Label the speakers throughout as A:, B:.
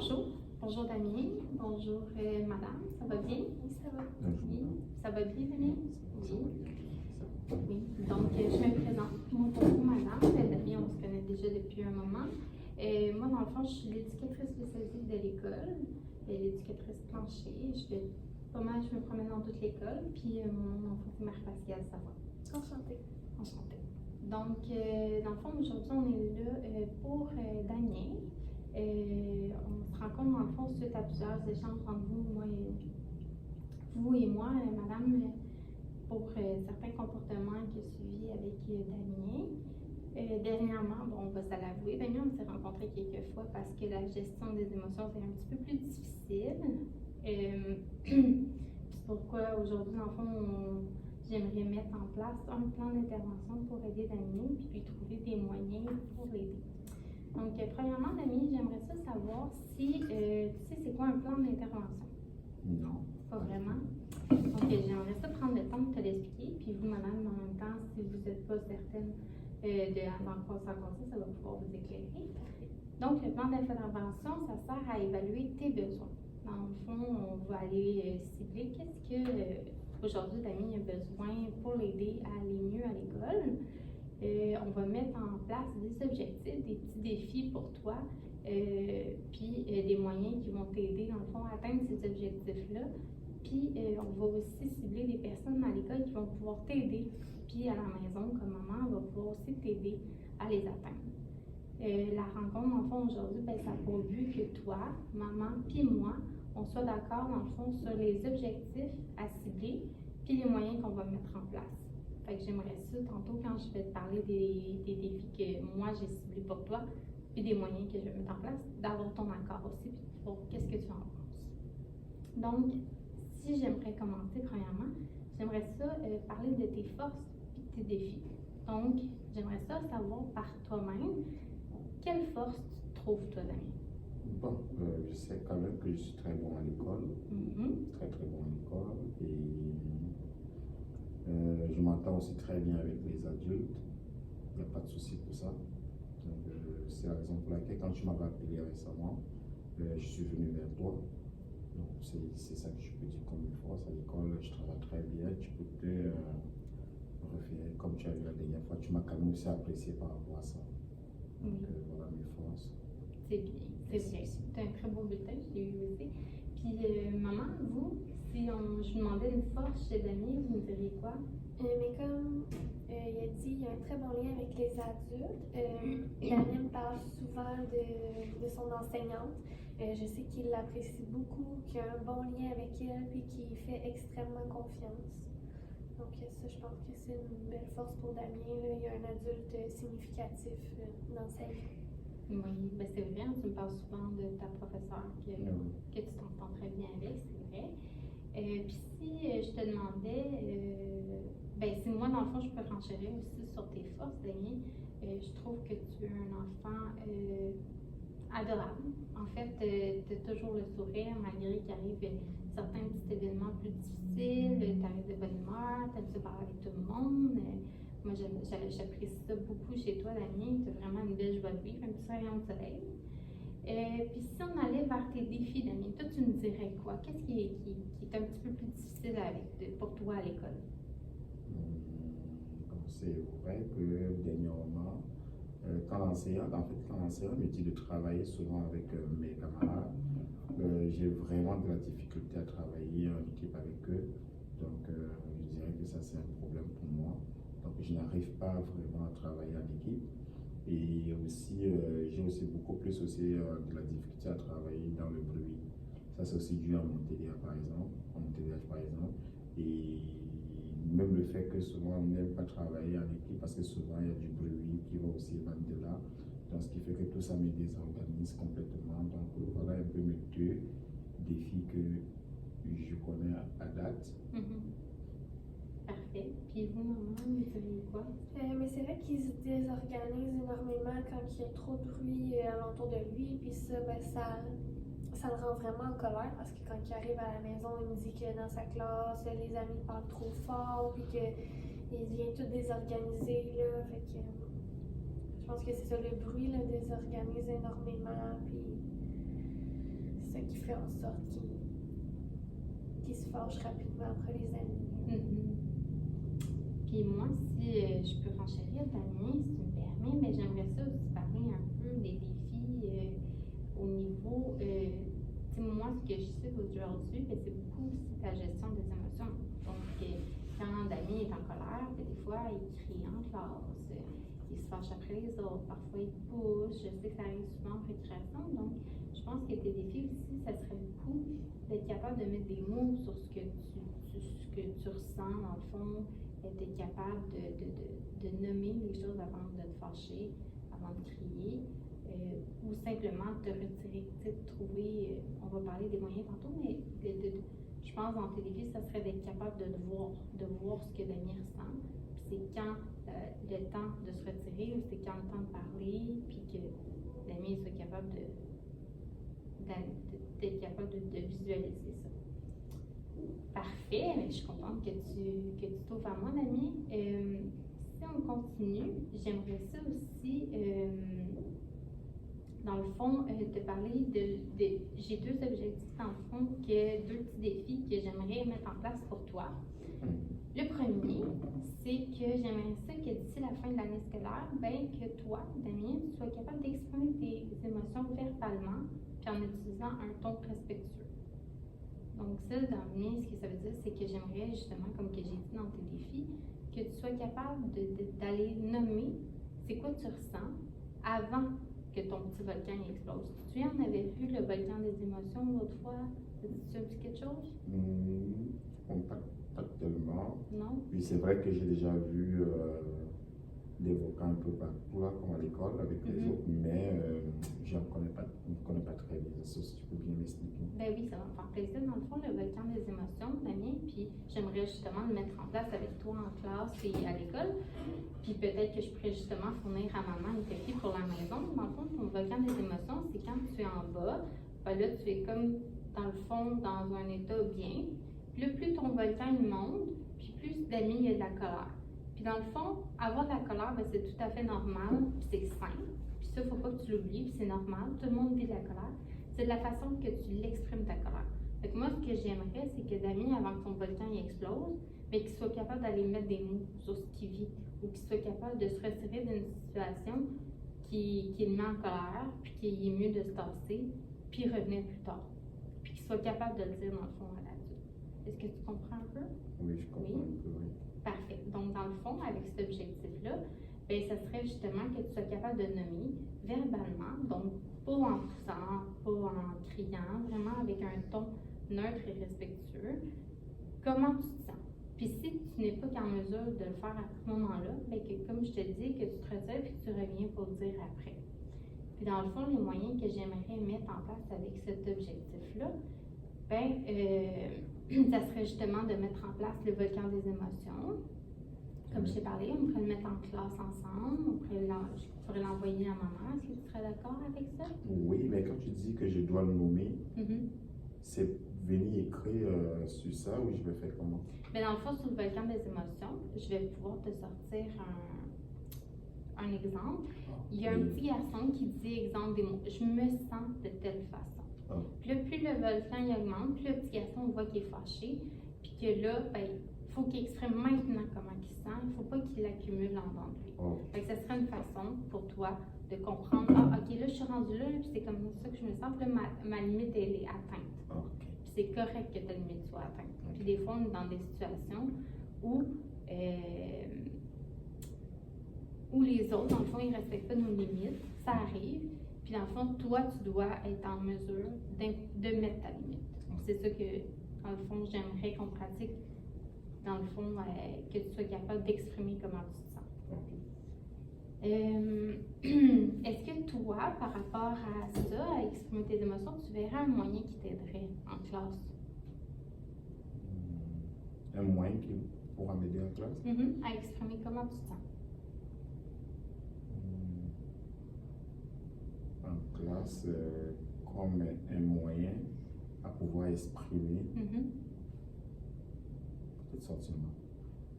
A: Bonjour. Bonjour Damien. Bonjour madame. Ça va bien?
B: Oui, ça va.
A: Oui. Ça va bien, Damien? Oui. Oui. Donc, je me présente. Moi, pour vous, madame. Damien, on se connaît déjà depuis un moment. Moi, dans le fond, je suis l'éducatrice spécialisée de l'école, l'éducatrice plancher. Je me promène dans toute l'école. Puis, mon nom, c'est Marie-Pascale Savoie.
B: Enchantée.
A: Enchantée. Donc, dans le fond, aujourd'hui, on est là pour Damien. On se rencontre dans le fond suite à plusieurs échanges entre vous et moi, madame, pour certains comportements qu'il a suivis avec Damien. Dernièrement, on va se l'avouer, Damien, on s'est rencontrés quelques fois parce que la gestion des émotions, c'est un petit peu plus difficile. C'est pourquoi aujourd'hui, dans le fond, j'aimerais mettre en place un plan d'intervention pour aider Damien puis lui trouver des moyens pour l'aider. Donc, premièrement, Damien, j'aimerais ça savoir si tu sais c'est quoi un plan d'intervention.
C: Non.
A: Pas vraiment. Donc, j'aimerais ça prendre le temps de te l'expliquer. Puis vous, madame, en même temps, si vous n'êtes pas certaine d'en quoi ça consiste, ça va pouvoir vous éclairer. Donc, le plan d'intervention, ça sert à évaluer tes besoins. Dans le fond, on va aller cibler qu'est-ce que aujourd'hui Damien a besoin pour l'aider à aller mieux à l'école. On va mettre en place des objectifs, des petits défis pour toi, puis des moyens qui vont t'aider, dans le fond, à atteindre ces objectifs-là. Puis, on va aussi cibler des personnes à l'école qui vont pouvoir t'aider. Puis, à la maison, comme maman, elle va pouvoir aussi t'aider à les atteindre. La rencontre, dans le fond, aujourd'hui, ça a pour but que toi, maman, puis moi, on soit d'accord, dans le fond, sur les objectifs à cibler, puis les moyens qu'on va mettre en place. Fait que j'aimerais ça, tantôt, quand je vais te parler des défis que moi, j'ai ciblés pour toi, puis des moyens que je vais mettre en place, d'avoir ton accord aussi, puis pour qu'est-ce que tu en penses. Donc, si j'aimerais commencer, premièrement, j'aimerais ça parler de tes forces et de tes défis. Donc, j'aimerais ça savoir par toi-même, quelle force tu trouves, toi, Damien?
C: Bon, je sais quand même que je suis très bon à l'école, très très bon à l'école, et je m'entends aussi très bien avec les adultes, il n'y a pas de souci pour ça. Donc, c'est la raison pour laquelle, quand tu m'avais appelé récemment, je suis venu vers toi. Donc, c'est ça que je peux dire comme une force. À l'école, je travaille très bien, tu peux te refaire comme tu as vu la dernière fois, tu m'as quand même aussi apprécié par rapport à ça. Donc, voilà mes forces.
A: C'est bien, c'est vrai. C'est un très beau bulletin, je l'ai eu aussi. Puis, maman, vous, si je vous demandais une force chez Damien, vous me diriez quoi?
B: Mais comme il a dit, il y a un très bon lien avec les adultes. Damien me parle souvent de son enseignante. Je sais qu'il l'apprécie beaucoup, qu'il a un bon lien avec elle, puis qu'il fait extrêmement confiance. Donc ça, je pense que c'est une belle force pour Damien. Là. Il y a un adulte significatif dans sa vie.
A: Oui, ben c'est vrai, tu me parles souvent de ta professeure que tu t'entends très bien avec, c'est vrai. Puis si je te demandais, si moi, dans le fond, je peux renchérir aussi sur tes forces, Damien, je trouve que tu es un enfant adorable. En fait, tu as toujours le sourire, malgré qu'il arrive certains petits événements plus difficiles, tu arrives de bonne humeur, tu aimes se parler avec tout le monde. Moi, j'apprécie ça beaucoup chez toi, Damien. Tu as vraiment une belle joie de vivre, un petit rayon de soleil. Puis si on allait vers tes défis, Damien, toi, tu me dirais quoi? Qu'est-ce qui est un petit peu plus difficile pour toi à l'école?
C: C'est vrai que dernièrement, quand l'enseignant me dit de travailler souvent avec mes camarades, j'ai vraiment de la difficulté à travailler en équipe avec eux. Donc, je dirais que ça, c'est un problème pour moi. Donc, je n'arrive pas vraiment à travailler en équipe. Et aussi, j'ai aussi beaucoup plus aussi, de la difficulté à travailler dans le bruit. Ça, c'est aussi dû à mon TDAH, par exemple. Et même le fait que souvent, on n'aime pas travailler en équipe parce que souvent, il y a du bruit qui va aussi émaner de là. Donc, ce qui fait que tout ça me désorganise complètement. Donc, voilà un peu mes deux défis que je connais à date.
A: Parfait. Puis vous, maman, vous diriez quoi?
B: Mais c'est vrai qu'il se désorganise énormément quand il y a trop de bruit alentour de lui. Puis ça, ça le rend vraiment en colère parce que quand il arrive à la maison, il me dit que dans sa classe, les amis parlent trop fort, puis qu'il vient tout désorganisé. Là, fait que je pense que c'est ça, le bruit le désorganise énormément. Puis ce qui fait en sorte qu'ils se fâchent rapidement après les amis.
A: Puis moi, si je peux renchérir, Damien, si tu me permets, mais j'aimerais ça aussi parler un peu des défis au niveau, tu sais, moi, ce que je sais aujourd'hui, ben, c'est beaucoup aussi ta gestion des émotions. Donc, quand Damien est en colère, ben, des fois, il crie en classe, il se fâche après les autres, parfois il pousse, je sais que ça arrive souvent en récréation, donc je pense que tes défis aussi, ça serait beaucoup d'être capable de mettre des mots sur ce que tu ressens, dans le fond, d'être capable de nommer les choses avant de te fâcher, avant de crier, ou simplement de te retirer, de trouver, on va parler des moyens tantôt, mais je pense dans tes défis, ça serait d'être capable de voir ce que Damien ressent. Puis c'est quand le temps de se retirer, ou c'est quand le temps de parler, puis que Damien soit capable d'être capable de visualiser ça. Parfait, mais je suis contente que tu t'offres à moi, Damien. Si on continue, j'aimerais ça aussi, dans le fond, te parler j'ai 2 objectifs, dans le fond, 2 petits défis que j'aimerais mettre en place pour toi. Le premier, c'est que j'aimerais ça que d'ici la fin de l'année scolaire, ben, que toi, Damien, tu sois capable d'exprimer tes émotions verbalement, puis en utilisant un ton respectueux. Donc ça, Damien, ce que ça veut dire, c'est que j'aimerais justement, comme que j'ai dit dans tes défis, que tu sois capable d'aller nommer c'est quoi tu ressens avant que ton petit volcan explose. Tu en avais vu le volcan des émotions l'autre fois? Ça te dit quelque chose?
C: Pas tellement.
A: Non?
C: Puis c'est vrai que j'ai déjà vu des volcans un peu partout, là, comme à l'école, avec les autres, mais je ne connais pas très bien ça, si tu peux bien m'expliquer.
A: Ben oui, ça va me faire plaisir. Dans le fond, le volcan des émotions, Damien, puis j'aimerais justement le mettre en place avec toi en classe et à l'école. Puis peut-être que je pourrais justement fournir à maman une copie pour la maison. Dans le fond, ton volcan des émotions, c'est quand tu es en bas, ben là, tu es comme, dans le fond, dans un état bien. Puis là, plus ton volcan il monte, puis plus Damien, il y a de la colère. Puis dans le fond, avoir de la colère, ben, c'est tout à fait normal, puis c'est sain. Puis ça, il ne faut pas que tu l'oublies, puis c'est normal. Tout le monde vit de la colère. C'est de la façon que tu l'exprimes ta colère. Fait que moi, ce que j'aimerais, c'est que Damien, avant que son volcan il explose, ben, qu'il soit capable d'aller mettre des mots sur ce qu'il vit, ou qu'il soit capable de se retirer d'une situation qui le met en colère, puis qu'il est mieux de se tasser, puis revenir plus tard. Puis qu'il soit capable de le dire dans le fond à l'adulte. Est-ce que tu comprends un peu?
C: Oui, je comprends un peu, oui.
A: Parfait. Donc, dans le fond, avec cet objectif-là, ben, ça serait justement que tu sois capable de nommer verbalement, donc pas en poussant, pas en criant, vraiment avec un ton neutre et respectueux, comment tu te sens. Puis si tu n'es pas en mesure de le faire à ce moment-là, ben que, comme je te dis, que tu te retires et que tu reviens pour le dire après. Puis dans le fond, les moyens que j'aimerais mettre en place avec cet objectif-là, ben, ça serait justement de mettre en place le volcan des émotions. Comme je t'ai parlé, on pourrait le mettre en classe ensemble, je pourrais l'envoyer à maman. Est-ce que tu serais d'accord avec ça?
C: Oui, mais quand tu dis que je dois le nommer, c'est venir écrire sur ça ou je vais faire comment?
A: Mais dans le fond, sur le volcan des émotions, je vais pouvoir te sortir un exemple. Il y a un petit garçon qui dit, exemple, des mots, je me sens de telle façon. Puis là, plus le volcan il augmente, plus le petit garçon, on voit qu'il est fâché, puis que là, ben, il faut qu'il exprime maintenant comment il se sent, il ne faut pas qu'il l'accumule en dedans de lui. Fait que ce serait une façon pour toi de comprendre, ah, ok, là, je suis rendue là, puis c'est comme ça que je me sens, puis là, ma limite, elle est atteinte. Puis c'est correct que ta limite soit atteinte. Puis des fois, on est dans des situations où les autres, dans le fond, ils ne respectent pas nos limites, ça arrive. Puis dans le fond, toi, tu dois être en mesure de mettre ta limite. Donc, c'est ça que, dans le fond, j'aimerais qu'on pratique. Dans le fond, que tu sois capable d'exprimer comment tu te sens. Est-ce que toi, par rapport à ça, à exprimer tes émotions, tu verrais un moyen qui t'aiderait en classe?
C: Un moyen qui pourra m'aider en classe?
A: À exprimer comment tu te sens.
C: En classe, comme un moyen à pouvoir exprimer peut-être sentiments.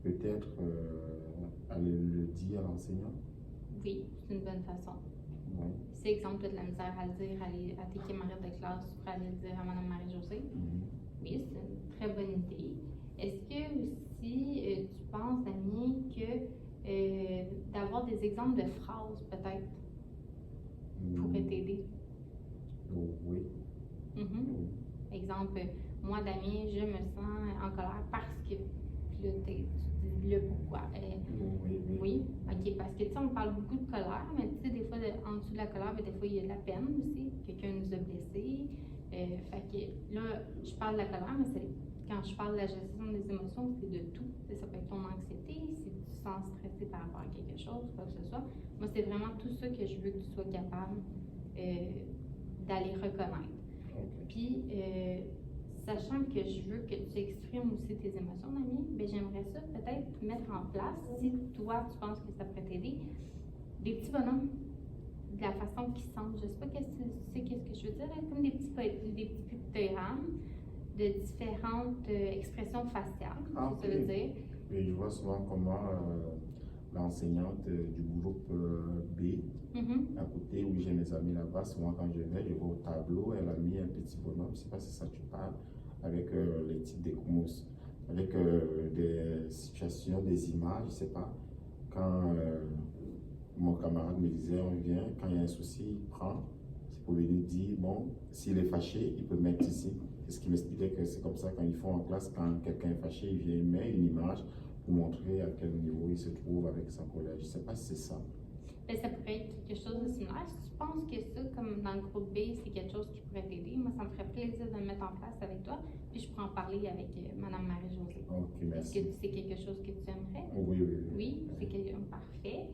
C: Peut-être aller le dire à l'enseignant.
A: Oui, c'est une bonne façon.
C: Ouais.
A: Si, exemple, tu as de la misère à le dire à tes camarades de classe, tu pourrais aller le dire à Mme Marie-Josée. Oui, c'est une très bonne idée. Est-ce que aussi tu penses, Damien, que d'avoir des exemples de phrases, peut-être, pourrait t'aider?
C: Oui.
A: Mhm. Exemple, moi, Damien, je me sens en colère parce que. Puis là, tu dis le pourquoi. Oui, ok, parce que tu sais, on parle beaucoup de colère, mais tu sais, des fois, en dessous de la colère, ben, des fois, il y a de la peine aussi. Quelqu'un nous a blessés. Fait que là, je parle de la colère, mais quand je parle de la gestion des émotions, c'est de tout. Ça peut être ton anxiété, si tu te sens stressé par rapport à quelque chose, quoi que ce soit. Moi, c'est vraiment tout ça que je veux que tu sois capable d'aller reconnaître. Puis, sachant que je veux que tu exprimes aussi tes émotions, Damien, ben j'aimerais ça peut-être mettre en place, si toi tu penses que ça pourrait t'aider, des petits bonhommes de la façon qu'ils sentent. Je sais pas qu'est-ce que je veux dire, là, comme des petits pictogrammes de différentes expressions faciales, ça veut dire.
C: Et je vois souvent comment l'enseignante du groupe B, à côté où j'ai mes amis là-bas, souvent quand je vais, je vois au tableau, elle a mis un petit bonhomme, je ne sais pas si ça tu parles, avec les types d'écumos, avec des situations, des images, je ne sais pas. Quand mon camarade me disait, on vient, quand il y a un souci, il prend, c'est pour venir dire, bon, s'il est fâché, il peut mettre ici. C'est ce qui m'expliquait que c'est comme ça quand ils font en classe, quand quelqu'un est fâché, il vient, il met une image pour montrer à quel niveau il se trouve avec sa colère. Je ne sais pas si c'est ça.
A: Ben, ça pourrait être quelque chose de similaire. Si tu penses que ça, comme dans le groupe B, c'est quelque chose qui pourrait t'aider, moi, ça me ferait plaisir de le mettre en place avec toi, puis je pourrais en parler avec Mme Marie-Josée.
C: Ok, merci.
A: Est-ce que c'est quelque chose que tu aimerais?
C: Oui.
A: Oui, c'est parfait.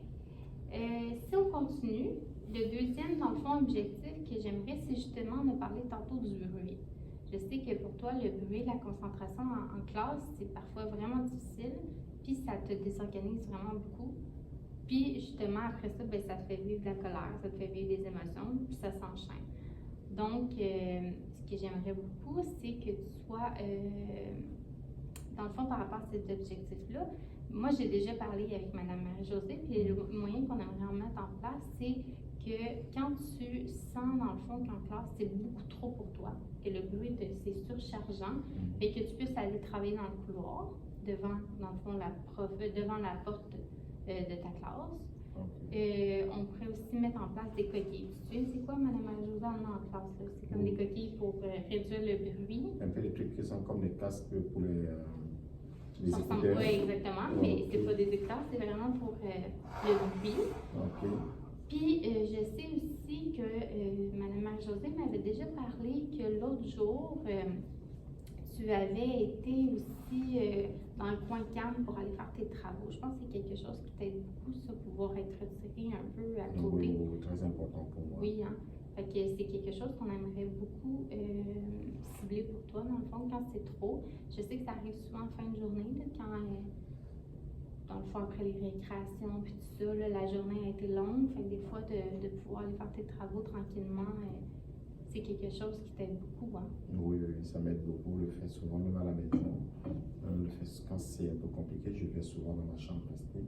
A: Si on continue, le deuxième, dans le fond, objectif que j'aimerais, c'est justement de parler tantôt du bruit. Je sais que pour toi, le bruit, la concentration en classe, c'est parfois vraiment difficile, puis ça te désorganise vraiment beaucoup. Puis justement, après ça, ben, ça te fait vivre de la colère, ça te fait vivre des émotions, puis ça s'enchaîne. Donc, ce que j'aimerais beaucoup, c'est que tu sois, dans le fond, par rapport à cet objectif-là, moi, j'ai déjà parlé avec Mme Marie-Josée, puis le moyen qu'on aimerait en mettre en place, c'est que quand tu sens, dans le fond, qu'en classe, c'est beaucoup trop pour toi, que le bruit, c'est surchargeant, et que tu puisses aller travailler dans le couloir, devant, dans le fond, devant la porte de ta classe. On pourrait aussi mettre en place des coquilles. Tu sais, c'est quoi, Mme Marie-Josée, en classe? C'est comme des coquilles pour réduire le bruit.
C: Un peu des trucs qui sont comme des casques pour les écouteurs.
A: Oui, exactement, mais c'est pas des écouteurs, c'est vraiment pour le bruit. Puis, je sais aussi que Mme Marie-Josée m'avait déjà parlé que l'autre jour, tu avais été aussi dans le coin calme pour aller faire tes travaux. Je pense que c'est quelque chose qui t'aide beaucoup, ça, pouvoir être retiré un peu à côté.
C: Oui, très important pour moi.
A: Oui, hein. Fait que c'est quelque chose qu'on aimerait beaucoup cibler pour toi, dans le fond, quand c'est trop. Je sais que ça arrive souvent en fin de journée, là, quand, dans le fond, après les récréations, puis tout ça, là, la journée a été longue. Fait que des fois, de pouvoir aller faire tes travaux tranquillement, c'est quelque chose qui t'aide beaucoup, hein?
C: Oui, ça m'aide beaucoup. Je le fais souvent, même à la maison. Quand c'est un peu compliqué, je vais souvent dans ma chambre rester.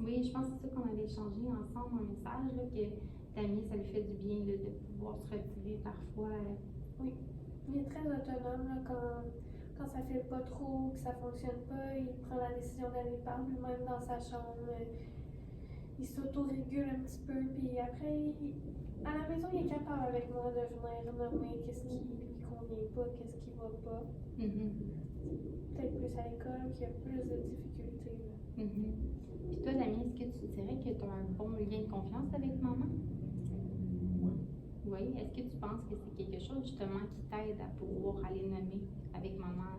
A: Oui, je pense que c'est ça qu'on avait échangé ensemble en message, là, que Damien, ça lui fait du bien là, de pouvoir se retirer parfois.
B: Oui, il est très autonome là, quand ça fait pas trop, que ça fonctionne pas, il prend la décision d'aller par lui-même dans sa chambre. Il s'auto-régule un petit peu, puis après, à la maison, il est capable avec moi de venir nommer qu'est-ce qui lui convient pas, qu'est-ce qui va pas. Peut-être plus à l'école qu'il y a plus de difficultés.
A: Puis toi, Damien, est-ce que tu dirais que tu as un bon lien de confiance avec maman? Oui. Est-ce que tu penses que c'est quelque chose justement qui t'aide à pouvoir aller nommer avec maman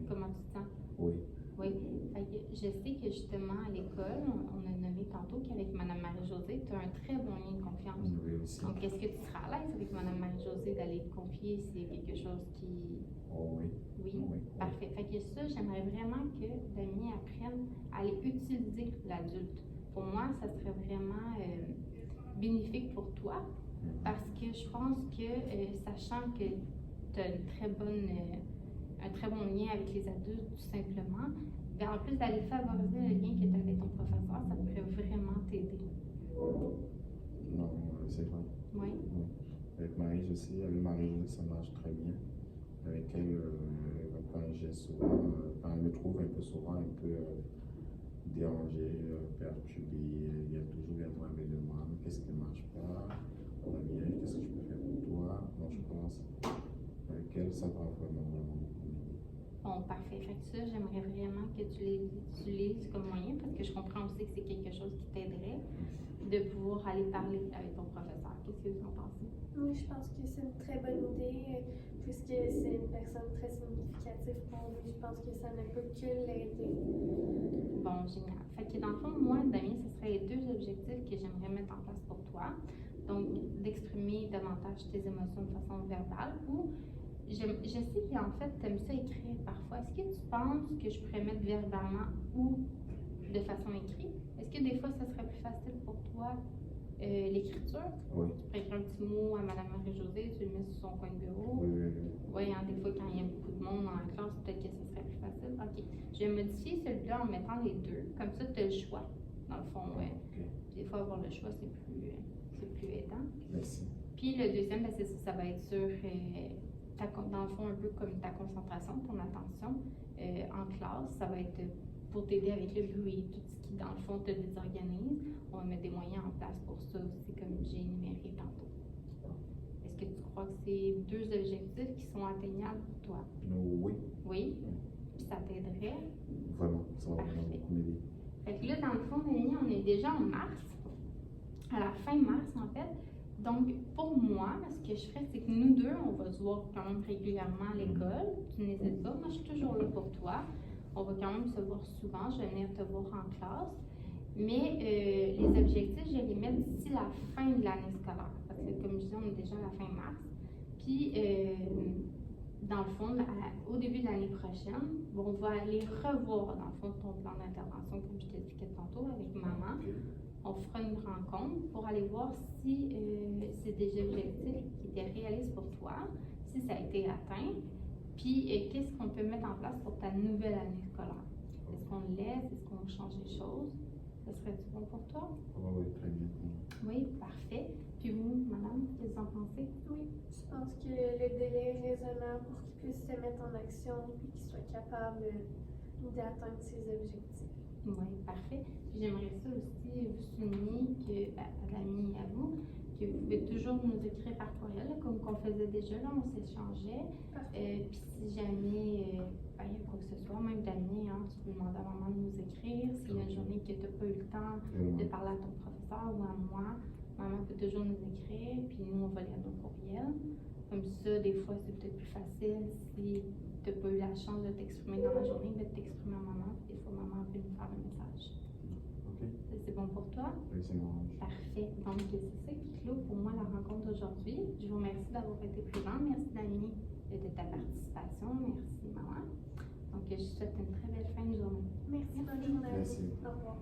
A: comment tu te sens?
C: Oui.
A: Fait que je sais que justement à l'école, on a nommé tantôt qu'avec Mme Marie-Josée, tu as un très bon lien de confiance.
C: Oui aussi.
A: Donc, est-ce que tu seras à l'aise avec Mme Marie-Josée d'aller te confier s'il y a quelque chose qui... Oui. Parfait. Fait que ça, j'aimerais vraiment que Damien apprenne à aller utiliser l'adulte. Pour moi, ça serait vraiment bénéfique pour toi parce que je pense que, sachant que tu as un très bon lien avec les adultes, tout simplement, bien, en plus d'aller favoriser le lien que tu as avec ton professeur, ça pourrait vraiment t'aider. Oui.
C: Avec Marie aussi, avec Marie, ça marche très bien. Avec elle, quand j'ai souvent, quand elle me trouve un peu souvent, un peu dérangé, perturbé, elle vient toujours vers moi et me demande qu'est-ce qui ne marche pas, Damien, qu'est-ce que je peux faire pour toi. Donc je pense avec elle, ça va vraiment, vraiment beaucoup m'aider.
A: Bon, parfait. Fait que ça, j'aimerais vraiment que tu les utilises comme moyen parce que je comprends aussi que c'est quelque chose qui t'aiderait de pouvoir aller parler avec ton professeur. Qu'est-ce que vous en pensez?
B: Oui, je pense que c'est une très bonne idée, puisque c'est une personne très significative pour lui. Je pense que ça ne peut que l'aider.
A: Bon, génial. Fait que dans le fond, moi, Damien, ce serait les deux objectifs que j'aimerais mettre en place pour toi. Donc, d'exprimer davantage tes émotions de façon verbale ou je sais qu'en fait, tu aimes ça écrire parfois. Est-ce que tu penses que je pourrais mettre verbalement ou de façon écrite? Est-ce que des fois, ça serait plus facile pour toi l'écriture?
C: Oui.
A: Tu pourrais écrire un petit mot à Mme Marie-Josée, tu le mets sur son coin de bureau.
C: Oui, oui, oui.
A: Oui, hein, des fois, quand il y a beaucoup de monde dans la classe, peut-être que ce serait plus facile. OK. Je vais modifier celui-là en mettant les deux. Comme ça, tu as le choix. Dans le fond, ouais.
C: Ok.
A: Des fois, avoir le choix, c'est plus aidant.
C: Merci.
A: Puis le deuxième, ben, c'est ça, ça va être sur, dans le fond, un peu comme ta concentration, ton attention en classe. Ça va être pour t'aider avec le bruit, tout ce qui, dans le fond, te désorganise. On va mettre des moyens en place pour ça aussi, comme j'ai énuméré tantôt. Est-ce que tu crois que c'est deux objectifs qui sont atteignables pour toi?
C: Oui.
A: Oui? Puis ça t'aiderait?
C: Vraiment, ça va vraiment
A: Parfait.
C: beaucoup m'aider.
A: Fait que là, dans le fond, Mélanie, on est déjà en mars, à la fin mars en fait. Donc, pour moi, ce que je ferais, c'est que nous deux, on va se voir quand même régulièrement à l'école. Tu n'hésites pas, moi je suis toujours là pour toi. On va quand même se voir souvent, je vais venir te voir en classe. Mais les objectifs, je vais les mettre d'ici la fin de l'année scolaire. Parce que comme je disais, on est déjà à la fin mars. Puis, dans le fond, au début de l'année prochaine, on va aller revoir, dans le fond, ton plan d'intervention, comme je t'expliquais tantôt, avec maman. On fera une rencontre pour aller voir si c'est des objectifs qui étaient réalistes pour toi, si ça a été atteint, puis qu'est-ce qu'on peut mettre en place pour ta nouvelle année scolaire. Est-ce qu'on le laisse? Est-ce qu'on change les choses? Ce serait-tu bon pour toi?
C: Oui, très bien.
A: Oui, parfait. Puis vous, madame, qu'est-ce que vous en pensez?
B: Oui, je pense que le délai est raisonnable pour qu'il puisse se mettre en action et qu'il soit capable d'atteindre ses objectifs.
A: Oui, parfait. Puis j'aimerais ça aussi vous souligner que, à l'ami et à vous, que vous pouvez toujours nous écrire par courriel, là, comme qu'on faisait déjà, là, on s'échangeait. Puis si jamais il y a quoi que ce soit, même Damien, hein, tu peux demander à maman de nous écrire. S'il y a une journée que tu n'as pas eu le temps de parler à ton professeur ou à moi, maman peut toujours nous écrire, puis nous, on va lire nos courriels. Comme ça, des fois, c'est peut-être plus facile si tu n'as pas eu la chance de t'exprimer dans la journée, de t'exprimer à maman, puis des fois, maman peut nous faire un message.
C: Ok.
A: C'est bon pour toi?
C: Oui, c'est bon.
A: Parfait. Donc, c'est ça qui clôt pour moi la rencontre d'aujourd'hui. Je vous remercie d'avoir été présent. Merci, Dani, de ta participation. Merci, maman. Donc, je vous souhaite une très belle fin de journée.
B: Merci, bonne journée.
C: Merci.
B: Au revoir.